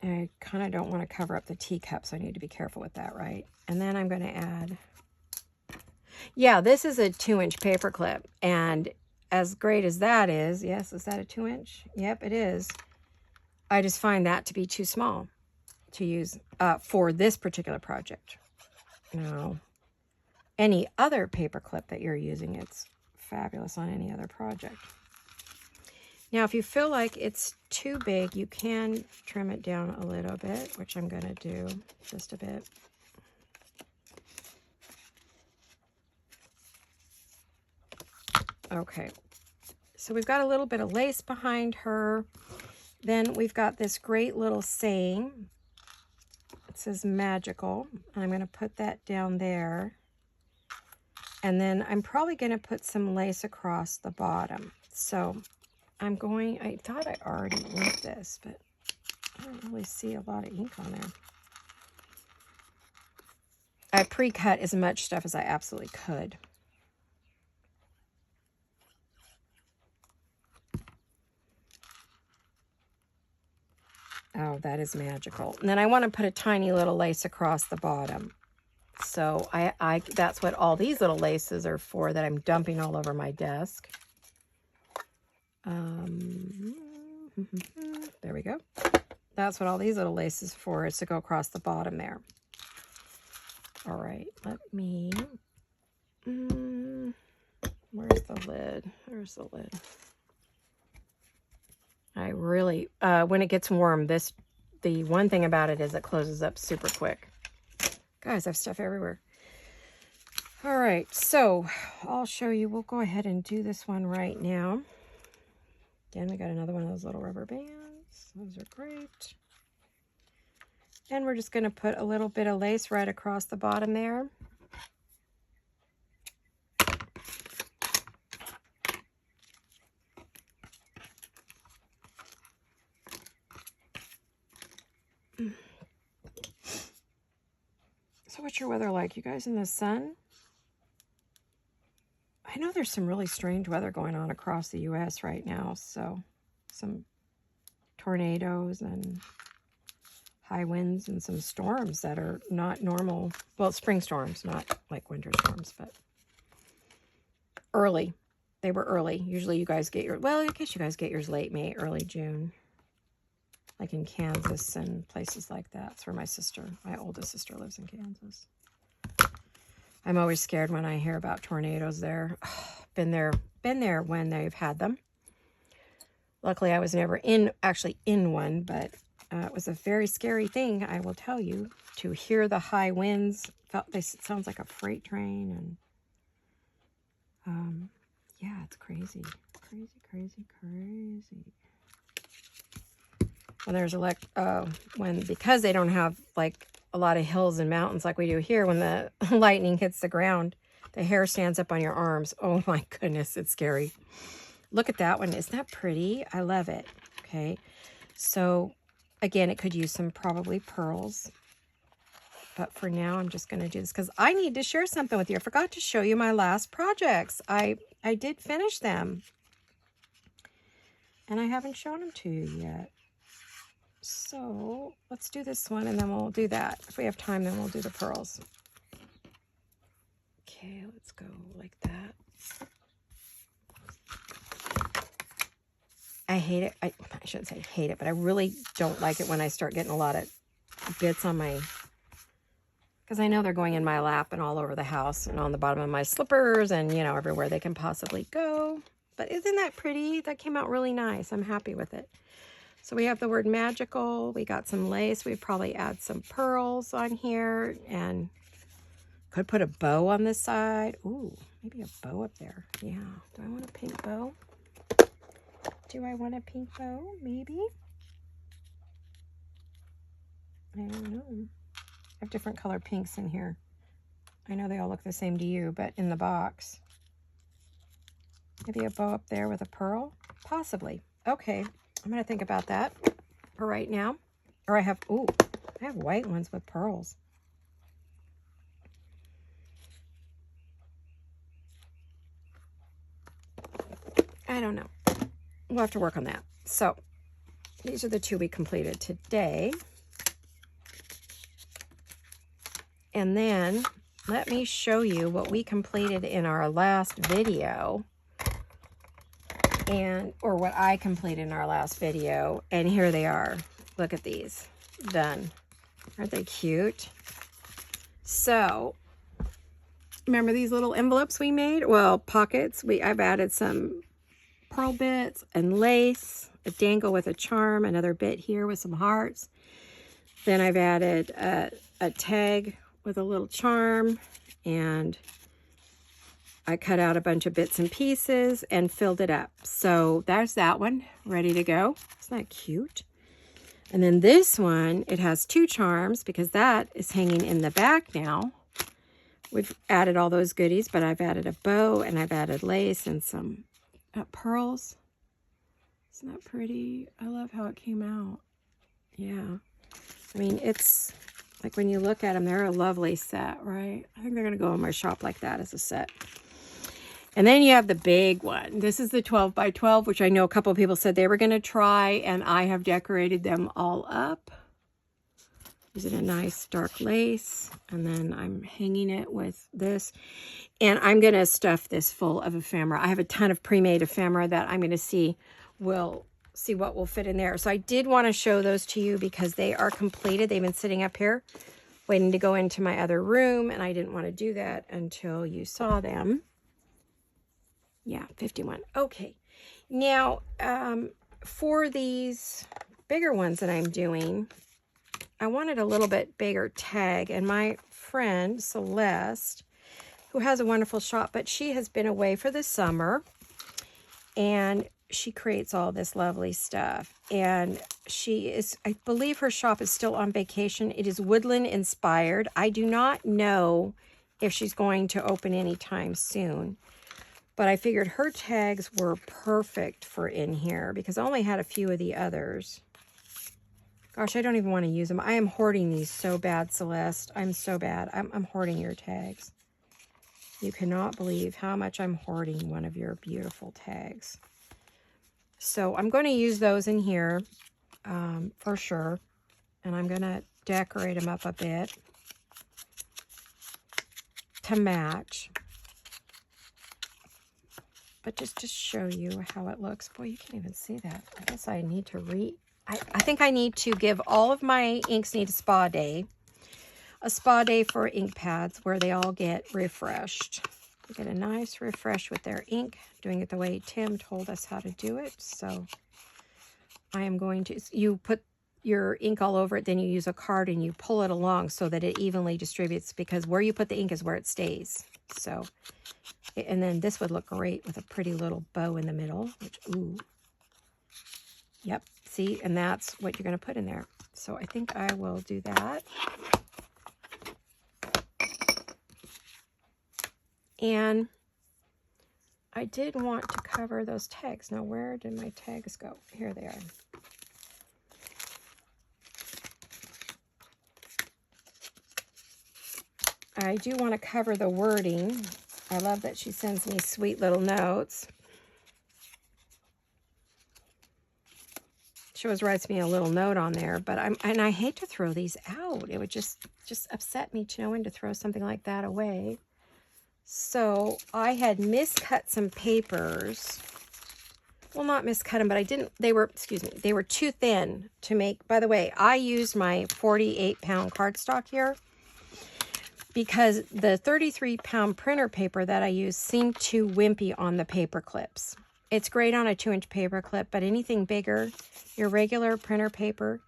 I kind of don't want to cover up the teacup, so I need to be careful with that, right? And then I'm going to add, yeah, this is a 2-inch paper clip, and as great as that is, yes, is that a 2-inch? Yep, it is. I just find that to be too small to use for this particular project. Now, any other paper clip that you're using, it's fabulous on any other project. Now, if you feel like it's too big, you can trim it down a little bit, which I'm going to do just a bit. Okay, so we've got a little bit of lace behind her. Then we've got this great little saying. It says magical, and I'm going to put that down there. And then I'm probably going to put some lace across the bottom. So I thought I already inked this, but I don't really see a lot of ink on there. I pre-cut as much stuff as I absolutely could. Oh, that is magical. And then I want to put a tiny little lace across the bottom. So that's what all these little laces are for that I'm dumping all over my desk. There we go. That's what all these little laces for, is to go across the bottom there. All right, let me, where's the lid? There's the lid. I really, when it gets warm, the one thing about it is it closes up super quick. Guys, I have stuff everywhere. All right, so I'll show you. We'll go ahead and do this one right now. Again, we got another one of those little rubber bands. Those are great. And we're just going to put a little bit of lace right across the bottom there. So what's your weather like? You guys in the sun? I know there's some really strange weather going on across the U.S. right now. So some tornadoes and high winds and some storms that are not normal. Well, spring storms, not like winter storms, but early. They were early. Usually you guys get well, I guess you guys get yours late May, early June. Like in Kansas and places like that. That's where my oldest sister lives in Kansas. I'm always scared when I hear about tornadoes there. Been there when they've had them. Luckily, I was never actually in one, but it was a very scary thing, I will tell you, to hear the high winds. It sounds like a freight train, and yeah, it's crazy. When there's because they don't have like a lot of hills and mountains like we do here, when the lightning hits the ground, the hair stands up on your arms. Oh my goodness, it's scary. Look at that one. Isn't that pretty? I love it. Okay, so again, it could use some probably pearls, but for now I'm just going to do this because I need to share something with you. I forgot to show you my last projects. I did finish them, and I haven't shown them to you yet. So let's do this one, and then we'll do that. If we have time, then we'll do the pearls. Okay, let's go like that. I hate it. I shouldn't say hate it, but I really don't like it when I start getting a lot of bits on my, because I know they're going in my lap and all over the house and on the bottom of my slippers and, you know, everywhere they can possibly go. But isn't that pretty? That came out really nice. I'm happy with it. So we have the word magical. We got some lace. We'd probably add some pearls on here, and could put a bow on this side. Ooh, maybe a bow up there. Yeah. Do I want a pink bow? Do I want a pink bow? Maybe. I don't know. I have different color pinks in here. I know they all look the same to you, but in the box. Maybe a bow up there with a pearl? Possibly. Okay. I'm going to think about that for right now. Or I have white ones with pearls. I don't know. We'll have to work on that. So these are the two we completed today. And then let me show you what we completed in our last video, or what I completed in our last video. And here they are. Look at these. Done. Aren't they cute? So, remember these little envelopes we made? Well, pockets. I've added some pearl bits and lace, a dangle with a charm, another bit here with some hearts. Then I've added a tag with a little charm, and I cut out a bunch of bits and pieces and filled it up. So there's that one, ready to go. Isn't that cute? And then this one, it has 2 charms because that is hanging in the back now. We've added all those goodies, but I've added a bow and I've added lace and some pearls. Isn't that pretty? I love how it came out. Yeah. I mean, it's like when you look at them, they're a lovely set, right? I think they're going to go in my shop like that as a set. And then you have the big one. This is the 12 by 12, which I know a couple of people said they were going to try, and I have decorated them all up. Using a nice dark lace, and then I'm hanging it with this. And I'm going to stuff this full of ephemera. I have a ton of pre-made ephemera that I'm going to see what will fit in there. So I did want to show those to you because they are completed. They've been sitting up here waiting to go into my other room, and I didn't want to do that until you saw them. Yeah, 51. Okay. Now, for these bigger ones that I'm doing, I wanted a little bit bigger tag, and my friend Celeste, who has a wonderful shop, but she has been away for the summer, and she creates all this lovely stuff. And I believe her shop is still on vacation. It is woodland inspired. I do not know if she's going to open anytime soon, but I figured her tags were perfect for in here because I only had a few of the others. Gosh, I don't even want to use them. I am hoarding these so bad, Celeste. I'm so bad. I'm hoarding your tags. You cannot believe how much I'm hoarding one of your beautiful tags. So I'm going to use those in here for sure. And I'm going to decorate them up a bit to match. But just to show you how it looks. Boy, you can't even see that. I guess I need to I think I need to give all of my inks need a spa day. A spa day for ink pads where they all get refreshed. They get a nice refresh with their ink, doing it the way Tim told us how to do it. So I am going to, you put your ink all over it, then you use a card and you pull it along so that it evenly distributes, because where you put the ink is where it stays. So, and then this would look great with a pretty little bow in the middle, which, ooh. Yep, see, and that's what you're going to put in there. So I think I will do that. And I did want to cover those tags. Now, where did my tags go? Here they are. I do want to cover the wording. I love that she sends me sweet little notes. She always writes me a little note on there, but I hate to throw these out. It would just upset me knowing to throw something like that away. So I had miscut some papers. Well, not miscut them, but I didn't, they were too thin to make. By the way, I used my 48-pound cardstock here because the 33-pound printer paper that I used seemed too wimpy on the paper clips. It's great on a 2-inch paper clip, but anything bigger, your regular printer paper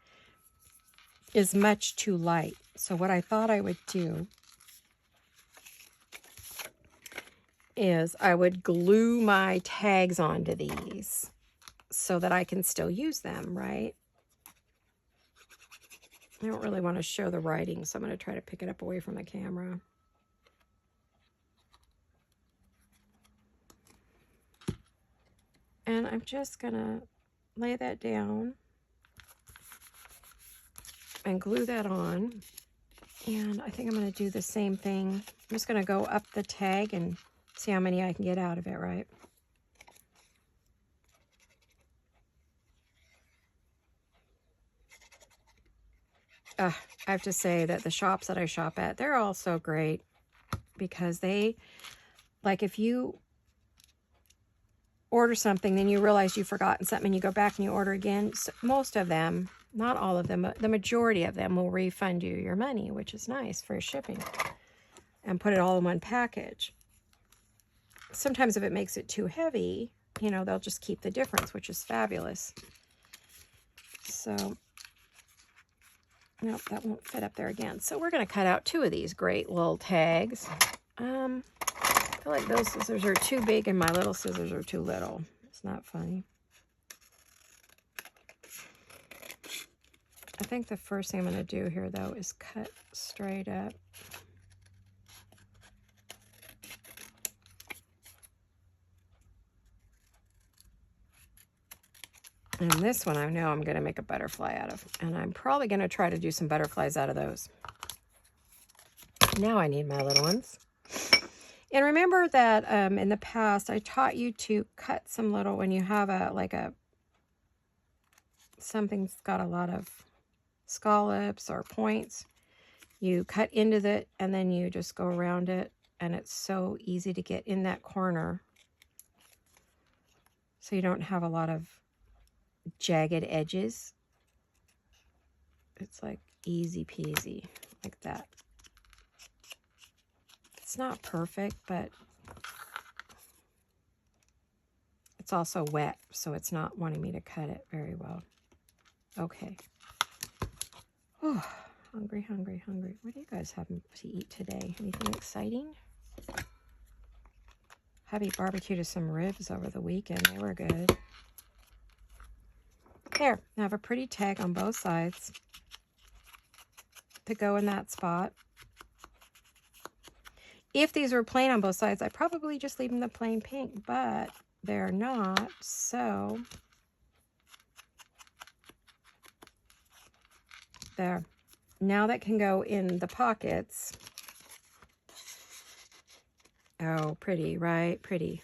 is much too light. So what I thought I would do is I would glue my tags onto these so that I can still use them, right? I don't really want to show the writing, so I'm going to try to pick it up away from the camera. And I'm just going to lay that down and glue that on. And I think I'm going to do the same thing. I'm just going to go up the tag and see how many I can get out of it, right? I have to say that the shops that I shop at, they're all so great because they, like if you order something, then you realize you've forgotten something and you go back and you order again, so most of them, not all of them, but the majority of them will refund you your money, which is nice for shipping, and put it all in one package. Sometimes if it makes it too heavy, you know, they'll just keep the difference, which is fabulous. So, nope, that won't fit up there again. So we're going to cut out 2 of these great little tags. I feel like those scissors are too big and my little scissors are too little. It's not funny. I think the first thing I'm going to do here, though, is cut straight up. And this one I know I'm going to make a butterfly out of. And I'm probably going to try to do some butterflies out of those. Now I need my little ones. And remember that in the past I taught you to cut some little, when you have something's got a lot of scallops or points, you cut into it and then you just go around it, and it's so easy to get in that corner so you don't have a lot of jagged edges. It's like easy peasy like that. It's not perfect, but it's also wet, so it's not wanting me to cut it very well. Okay. Oh, hungry, hungry, hungry. What do you guys have to eat today? Anything exciting? Hubby barbecued some ribs over the weekend. They were good. There, I have a pretty tag on both sides to go in that spot. If these were plain on both sides, I'd probably just leave them the plain pink, but they're not, so there. Now that can go in the pockets. Oh, pretty, right? Pretty.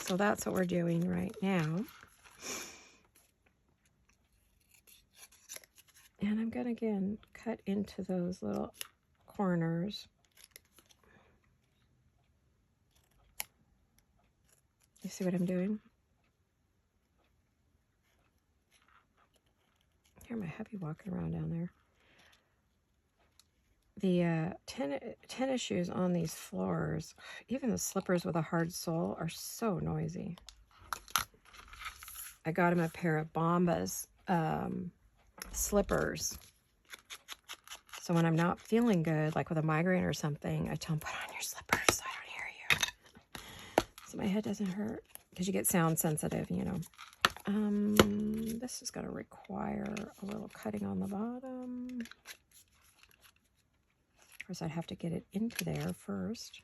So that's what we're doing right now. And I'm going to, again, cut into those little corners. You see what I'm doing? Hear my hubby walking around down there. The tennis shoes on these floors, even the slippers with a hard sole, are so noisy. I got him a pair of Bombas slippers. So when I'm not feeling good, like with a migraine or something, I tell him, put on your slippers so I don't hear you. So my head doesn't hurt, because you get sound sensitive, you know. This is going to require a little cutting on the bottom. Of course, I'd have to get it into there first.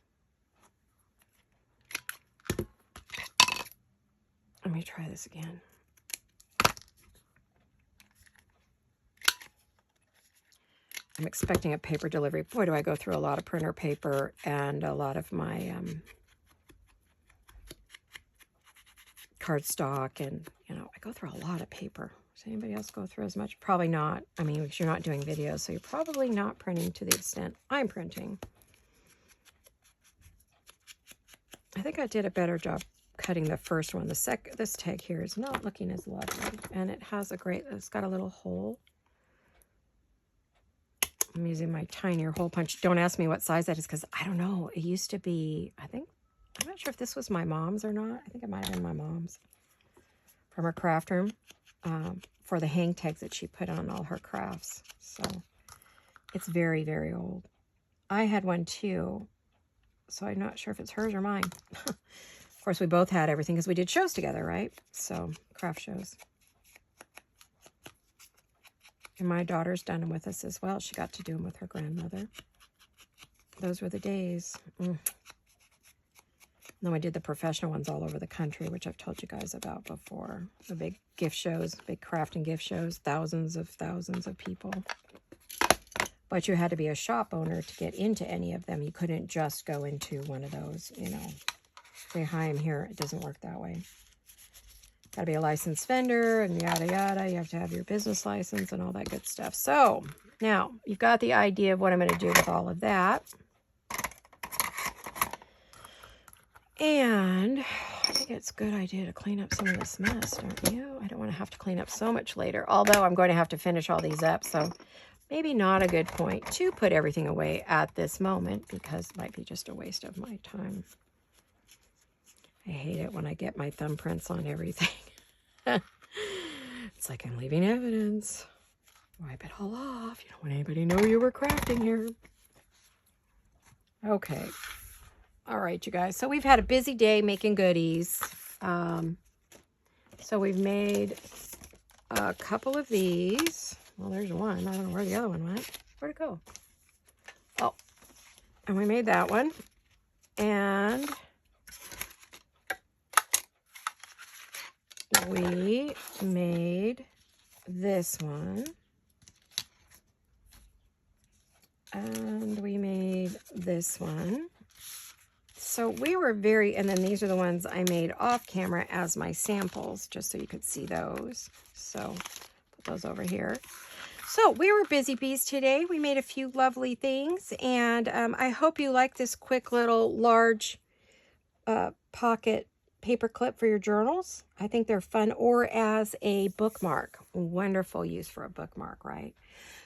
Let me try this again. I'm expecting a paper delivery. Boy, do I go through a lot of printer paper and a lot of my cardstock, and you know, I go through a lot of paper. Does anybody else go through as much? Probably not. I mean, because you're not doing videos, so you're probably not printing to the extent I'm printing. I think I did a better job cutting the first one. This tag here is not looking as lovely, and it has it's got a little hole. I'm using my tinier hole punch. Don't ask me what size that is, because I don't know. It used to be, I'm not sure if this was my mom's or not. I think it might have been my mom's from her craft room for the hang tags that she put on all her crafts. So it's very, very old. I had one too, so I'm not sure if it's hers or mine. Of course, we both had everything because we did shows together, right? So craft shows. And my daughter's done them with us as well. She got to do them with her grandmother. Those were the days. And then we did the professional ones all over the country, which I've told you guys about before. The big gift shows, big craft and gift shows, thousands of people. But you had to be a shop owner to get into any of them. You couldn't just go into one of those, you know. Say, hi, I'm here. It doesn't work that way. got to be a licensed vendor and yada yada. You have to have your business license and all that good stuff. So now you've got the idea of what I'm going to do with all of that. And I think it's a good idea to clean up some of this mess, don't you? I don't want to have to clean up so much later, although I'm going to have to finish all these up. So maybe not a good point to put everything away at this moment, because it might be just a waste of my time. I hate it when I get my thumbprints on everything. It's like I'm leaving evidence. Wipe it all off. You don't want anybody to know you were crafting here. Okay. All right, you guys. So we've had a busy day making goodies. So we've made a couple of these. Well, there's one. I don't know where the other one went. Where'd it go? Oh, and we made that one. And we made this one. And we made this one. So we were and then these are the ones I made off camera as my samples, just so you could see those. So put those over here. So we were busy bees today. We made a few lovely things, and I hope you like this quick little large pocket paper clip for your journals. I think they're fun, or as a bookmark. Wonderful use for a bookmark, right?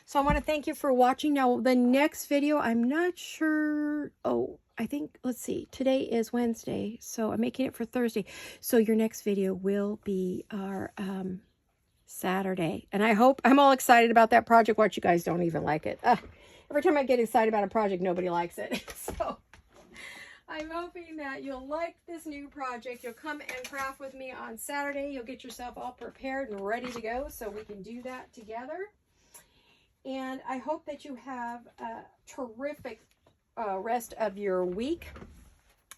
So I want to thank you for watching. Now, the next video, I'm not sure. Oh, I think, let's see. Today is Wednesday, so I'm making it for Thursday. So your next video will be our Saturday. And I'm all excited about that project. Watch, you guys don't even like it. Every time I get excited about a project, nobody likes it. So I'm hoping that you'll like this new project. You'll come and craft with me on Saturday. You'll get yourself all prepared and ready to go so we can do that together. And I hope that you have a terrific rest of your week.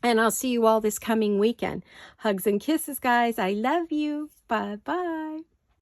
And I'll see you all this coming weekend. Hugs and kisses, guys. I love you. Bye-bye.